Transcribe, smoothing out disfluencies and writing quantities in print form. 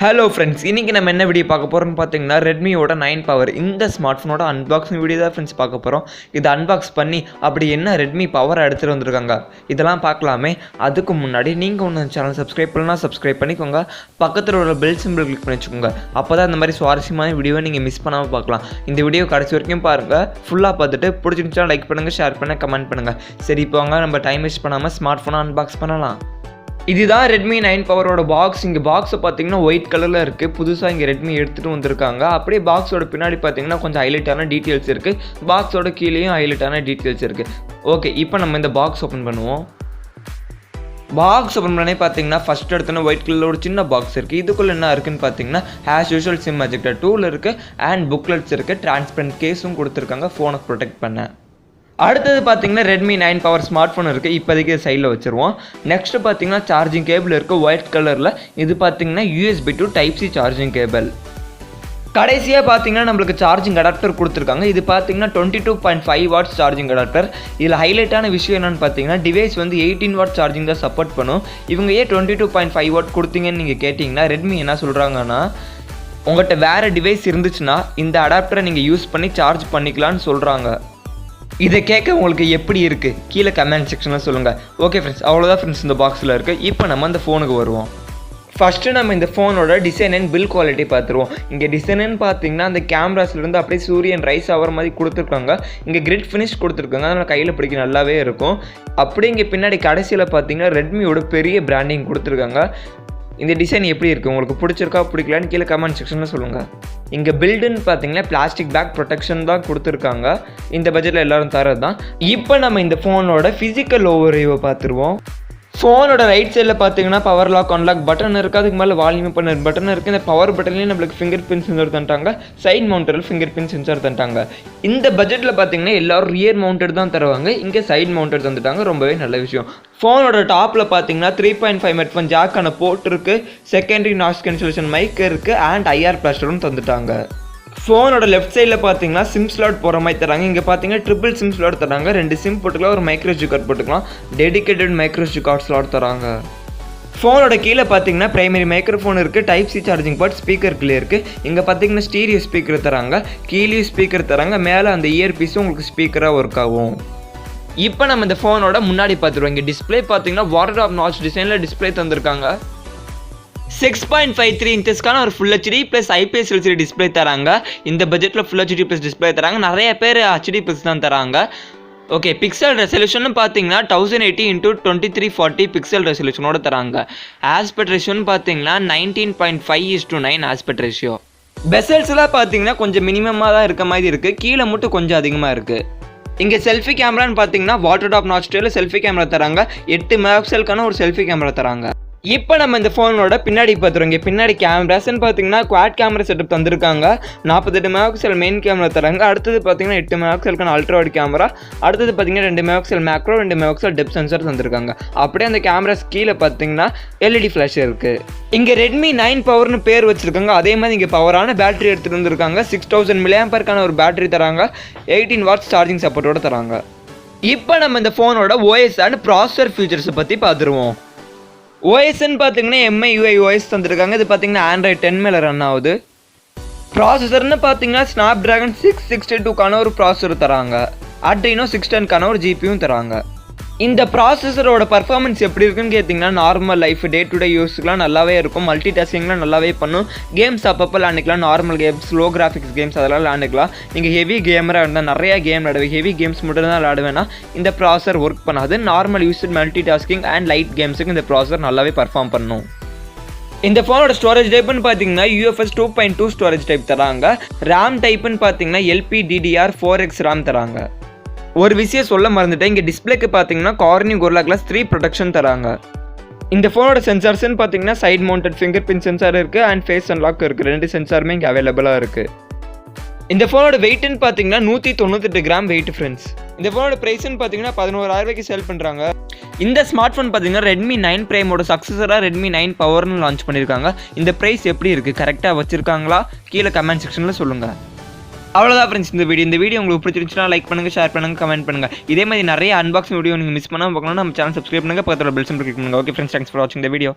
Hello friends, இன்றைக்கி நம்ம என்ன வீடியோ பார்க்க போகிறோம்னு பார்த்தீங்கன்னா ரெட்மியோட 9 பவர் இந்த ஸ்மார்ட் ஃபோனோட அன்பாக்சிங் வீடியோ தான் ஃப்ரெண்ட்ஸ் பார்க்க போகிறோம். இதை அன்பாக்ஸ் பண்ணி அப்படி என்ன ரெட்மி பவர் எடுத்துகிட்டு வந்திருக்காங்க இதெல்லாம் பார்க்கலாமே. அதுக்கு முன்னாடி நீங்கள் ஒன்று சேனல் சப்ஸ்கிரைப் பண்ணலாம், சப்ஸ்கிரைப் பண்ணிக்கோங்க. பக்கத்தில் உள்ள பெல் சிம்பிள் கிளிக் பண்ணி வச்சுக்கோங்க. அப்போ தான் இந்த மாதிரி சுவாரஸ்யமான வீடியோவை நீங்கள் மிஸ் பண்ணாமல் பார்க்கலாம். இந்த வீடியோ கடைசி வரைக்கும் பாருங்கள். ஃபுல்லாக பார்த்துட்டு பிடிச்சிருந்துச்சா லைக் பண்ணுங்கள், ஷேர் பண்ணுங்கள், கமெண்ட் பண்ணுங்கள். சரி, இப்போ வாங்க நம்ம டைம் வேஸ்ட் பண்ணாமல் ஸ்மார்ட் ஃபோனை அன்பாக்ஸ் பண்ணலாம். இதுதான் ரெட்மி 9 பவரோட பாக்ஸ். இங்கே பாக்ஸை பார்த்தீங்கன்னா ஒயிட் கலரில் இருக்குது. புதுசாக இங்கே ரெட்மி எடுத்துகிட்டு வந்திருக்காங்க. அப்படியே பாக்ஸோட பின்னாடி பார்த்தீங்கன்னா கொஞ்சம் ஹைலைட்டான டீட்டெயில்ஸ் இருக்குது. பாக்ஸோட கீழேயும் ஹைலைட்டான டீட்டெயில்ஸ் இருக்குது. ஓகே, இப்போ நம்ம இந்த பாக்ஸ் ஓப்பன் பண்ணுவோம். பாக்ஸ் ஓப்பன் பண்ணே பார்த்தீங்கன்னா ஃபஸ்ட் எடுத்தோன்னா ஒயிட் கலரில் ஒரு சின்ன பாக்ஸ் இருக்குது. இதுக்குள்ளே என்ன இருக்குன்னு பார்த்தீங்கன்னா as usual sim ejector tool இருக்குது அண்ட் புக்லெட்ஸ் இருக்குது. டிரான்ஸ்பரண்ட் கேஸும் கொடுத்துருக்காங்க ஃபோனை ப்ரொடெக்ட் பண்ண. அடுத்தது பார்த்தீங்கன்னா ரெட்மி 9 பவர் ஸ்மார்ட் ஃபோன் இருக்குது. இப்போதைக்கு சைடில் வச்சுருவோம். நெக்ஸ்ட்டு பார்த்தீங்கன்னா சார்ஜிங் கேபிள் இருக்குது ஒயிட் கலரில். இது பார்த்தீங்கன்னா USB to Type-C charging cable. கடைசியாக பார்த்தீங்கன்னா நம்மளுக்கு சார்ஜிங் அடாப்டர் கொடுத்துருக்காங்க. இது பார்த்தீங்கன்னா 22.5 வாட்ஸ் சார்ஜிங் அடாப்டர். இதில் ஹைலைட்டான விஷயம் என்னென்னு பார்த்தீங்கன்னா டிவைஸ் வந்து 18 வாட் சார்ஜிங் தான் சப்போர்ட் பண்ணும். இவங்க ஏன் 22.5 வாட் கொடுத்தீங்கன்னு நீங்கள் கேட்டிங்கன்னா ரெட்மி என்ன சொல்கிறாங்கன்னா, உங்கள்கிட்ட வேறு டிவைஸ் இருந்துச்சுன்னா இந்த அடாப்டரை நீங்கள் யூஸ் பண்ணி சார்ஜ் பண்ணிக்கலான்னு சொல்கிறாங்க. இதை கேட்க உங்களுக்கு எப்படி இருக்குது கீழே கமெண்ட் செக்ஷனில் சொல்லுங்கள். ஓகே ஃப்ரெண்ட்ஸ், அவ்வளோதான் ஃப்ரெண்ட்ஸ் இந்த பாக்ஸில் இருக்குது. இப்போ நம்ம அந்த ஃபோனுக்கு வருவோம். ஃபஸ்ட்டு நம்ம இந்த ஃபோனோட டிசைன் அண்ட் பில் குவாலிட்டி பார்த்துருவோம். இங்கே டிசைனுன்னு பார்த்தீங்கன்னா அந்த கேமராஸ்லேருந்து அப்படியே சூரியன் ரைஸ் ஆகிற மாதிரி கொடுத்துருக்காங்க. இங்கே கிரிட் ஃபினிஷ் கொடுத்துருக்காங்க, அதனால் கையில் பிடிக்க நல்லாவே இருக்கும். அப்படியே இங்கே பின்னாடி கடைசியில் பார்த்தீங்கன்னா ரெட்மியோட பெரிய பிராண்டிங் கொடுத்துருக்காங்க. இந்த டிசைன் எப்படி இருக்குது, உங்களுக்கு பிடிச்சிருக்கா பிடிக்கலான்னு கீழே கமெண்ட் செக்ஷனில் சொல்லுங்கள். இங்கே பில்டுன்னு பார்த்தீங்கன்னா பிளாஸ்டிக் பேக் ப்ரொடெக்ஷன் தான் கொடுத்துருக்காங்க. இந்த பட்ஜெட்டில் எல்லோரும் தரது தான். இப்போ நம்ம இந்த ஃபோனோட ஃபிசிக்கல் ஓவர்வியூவை பார்த்துருவோம். ஃபோனோட ரைட் சைடில் பார்த்தீங்கன்னா பவர் லாக் அன்லாக் பட்டன் இருக்குது. அதுக்கு மேலே வால்யூம் பண்ண பட்டன் இருக்குது. இந்த பவர் பட்டன்லேயும் நம்மளுக்கு ஃபிங்கர் பிரிண்ட் சென்சார் தந்துட்டாங்க. சைட் மவுண்டரில் ஃபிங்கர் பிரிண்ட் சென்சார் தந்துட்டாங்க. இந்த பட்ஜெட்டில் பார்த்தீங்கன்னா எல்லோரும் ரியர் மவுண்டட் தான் தருவாங்க. இங்கே சைட் மவுண்டட் தந்துட்டாங்க, ரொம்பவே நல்ல விஷயம். ஃபோனோட டாப்பில் பார்த்தீங்கன்னா 3.5 ஹெட்ஃபோன் ஜாக்கான போர்ட் இருக்குது. செகண்டரி நாய்ஸ் கேன்சலேஷன் மைக் இருக்குது அண்ட் ஐஆர் பிளாஸ்டரும் தந்துட்டாங்க. ஃபோனோட லெஃப்ட் சைடில் பார்த்தீங்கன்னா சிம் ஸ்லாட் போகிற மாதிரி தராங்க. இங்கே பார்த்தீங்கன்னா ட்ரிபிள் சிம் ஸ்லாட் தராங்க. 2 சிம் போட்டுக்கலாம், ஒரு மைக்ரோ SD கார்டு போட்டுக்கலாம். Dedicated micro SD card slot தராங்க. ஃபோனோட கீழே பார்த்தீங்கன்னா பிரைமரி மைக்ரோஃபோன் இருக்குது, Type-C சார்ஜிங் போர்ட், ஸ்பீக்கர் கீழே இருக்குது. இங்கே பார்த்தீங்கன்னா ஸ்டீரியோ ஸ்பீக்கர் தராங்க, கீழே ஸ்பீக்கர் தராங்க, மேலே அந்த இயர் பீஸும் உங்களுக்கு ஸ்பீக்கராக ஒர்க் ஆகும். இப்போ நம்ம இந்த ஃபோனோட முன்னாடி பார்த்துருவோம். இங்கே டிஸ்பிளே பார்த்தீங்கன்னா வாட்டர் ஆஃப் நாட்ச் டிசைனில் டிஸ்பிளே தந்திருக்காங்க. 6.53 இன்ச்சஸ்க்கான ஒரு full HD plus IPS LCD display தராங்க. இந்த பட்ஜெட்டில் ஃபுல் HD ப்ளஸ் டிஸ்பிளே தராங்க. நிறைய பேர் HD ப்ளஸ் தான் தராங்க. ஓகே, பிக்சல் ரெசல்யூஷன் பார்த்தீங்கன்னா 1080x2340 பிக்சல் ரெசல்யூஷனோட தராங்க. ஆஸ்பெக்ட் ரேஷியோன்னு பார்த்தீங்கன்னா 19.5:9 ஆஸ்பெக்ட் ரேஷியோ. பெசல்ஸ்லாம் பார்த்தீங்கன்னா கொஞ்சம் மினிமமாக தான் இருக்க மாதிரி இருக்குது, கீழே மட்டும் கொஞ்சம் அதிகமாக இருக்குது. இங்கே செல்ஃபி கேமரான்னு பார்த்தீங்கன்னா வாட்டர் டாப் நாட்ச் ஸ்டைலில் செல்ஃபி கேமரா தராங்க. 8 மெகாபிக்சலுக்கான ஒரு செல்ஃபி கேமரா தராங்க. இப்போ நம்ம இந்த ஃபோனோட பின்னாடி பார்த்துருவோம். இங்கே பின்னாடி கேமராஸ்ன்னு பார்த்தீங்கன்னா குவாட் கேமரா செட்டப் தந்திருக்காங்க. 48 மெகாபிக்சல் மெயின் கேமரா தராங்க. அடுத்தது பார்த்தீங்கன்னா 8 மெகாபிக்சலுக்கான அல்ட்ரா வைட் கேமரா. அடுத்தது பார்த்தீங்கன்னா 2 megapixel macro, 2 megapixel depth sensor தந்திருக்காங்க. அப்படியே அந்த கேமராஸ் கீழே பார்த்தீங்கன்னா LED ஃப்ளாஷ் இருக்குது. இங்கே ரெட்மி 9 பவர்னு பேர் வச்சுருக்காங்க. அதே மாதிரி இங்கே பவரான பேட்டரி எடுத்துகிட்டு வந்திருக்காங்க. 6000 mAh ஒரு பேட்டரி தராங்க. 18 வாட்ஸ் சார்ஜிங் சப்போர்ட்டோட தராங்க. இப்போ நம்ம இந்த ஃபோனோட OS அண்ட் ப்ராசஸர் ஃபீச்சர்ஸை பற்றி பார்த்துருவோம். OSன்னு பார்த்தீங்கன்னா MIUI OS தந்துருக்காங்க. இது பார்த்தீங்கன்னா Android 10 மேலே ரன் ஆகுது. ப்ராசஸர்னு பார்த்தீங்கன்னா Snapdragon 662க்கான ஒரு ப்ராசஸர் தராங்க. Adreno 610க்கான ஒரு GPUவும் தராங்க. இந்த ப்ராசஸரோட பர்ஃபார்மன்ஸ் எப்படி இருக்குன்னு கேட்டிங்கன்னா normal life day to day யூஸுக்குலாம் நல்லாவே இருக்கும். மல்டி டாஸ்கிங்லாம் நல்லாவே பண்ணும். கேம்ஸ் அப்பப்போ விளாண்டுக்கலாம். Normal games, slow graphics games அதெல்லாம் விளாண்டுக்கலாம். நீங்கள் ஹெவி கேமராக இருந்தால் நிறையா கேம் விளாடுவேன். ஹெவி கேம்ஸ் மட்டும் தான் விளாடுவேன்னா இந்த ப்ராசஸர் ஒர்க் பண்ணாது. Normal use multi tasking and light கேம்ஸுக்கு இந்த ப்ராசஸர் நல்லாவே பர்ஃபார்ம் பண்ணும். இந்த ஃபோனோட ஸ்டோரேஜ் டைப்புன்னு பார்த்தீங்கன்னா UFS 2.2 ஸ்டோரேஜ் டைப் தராங்க. ரேம் டைப்புன்னு பார்த்தீங்கன்னா LPDDR4X ரேம் தராங்க. ஒரு விஷயம் சொல்ல மறந்துட்டேன். இங்கே டிஸ்பிளேக்கு பார்த்தீங்கன்னா கார்னிங் கோரில்லா கிளாஸ் 3 ப்ரொடெக்ஷன் தராங்க. இந்த ஃபோனோட சென்சார்ஸ்ன்னு பார்த்தீங்கன்னா side mounted finger print sensor இருக்குது அண்ட் ஃபேஸ் அன்லாக் இருக்குது. 2 சென்சாருமே இங்கே அவைலபிளாக இருக்குது. இந்த ஃபோனோட வெயிட்னு பார்த்தீங்கன்னா 198 கிராம் வெயிட் ஃப்ரெண்ட்ஸ். இந்த ஃபோனோட ப்ரைஸ்ன்னு பார்த்தீங்கன்னா 11,000 ரூபாய்க்கு சேல் பண்ணுறாங்க. இந்த ஸ்மார்ட் ஃபோன் பார்த்தீங்கன்னா ரெட்மி 9 பிரைமோட சக்ஸஸராக ரெட்மி 9 பவர்னு லான்ச் பண்ணியிருக்காங்க. இந்த ப்ரைஸ் எப்படி இருக்குது, கரெக்டாக வச்சுருக்காங்களா கீழே கமெண்ட் செக்ஷனில் சொல்லுங்கள். அவ்வளோதான் ஃப்ரெண்ட்ஸ் இந்த வீடியோ உங்களுக்கு பிடிச்சிருந்துச்சுன்னா லைக் பண்ணுங்கள், ஷேர் பண்ணுங்கள், கமெண்ட் பண்ணுங்கள். இதே மாதிரி நிறைய அன்பாக்சிங் வீடியோ நீங்கள் மிஸ் பண்ணாமல் பார்க்கணும் நம்ம சேனல் சப்ஸ்கிரைப் பண்ணுங்கள், பக்கத்தில் பெல் சிம்பல் கிளிக் பண்ணுங்கள். ஓகே ஃப்ரெண்ட்ஸ், தேங்க்ஸ் ஃபார் வாட்சிங் த வீடியோ.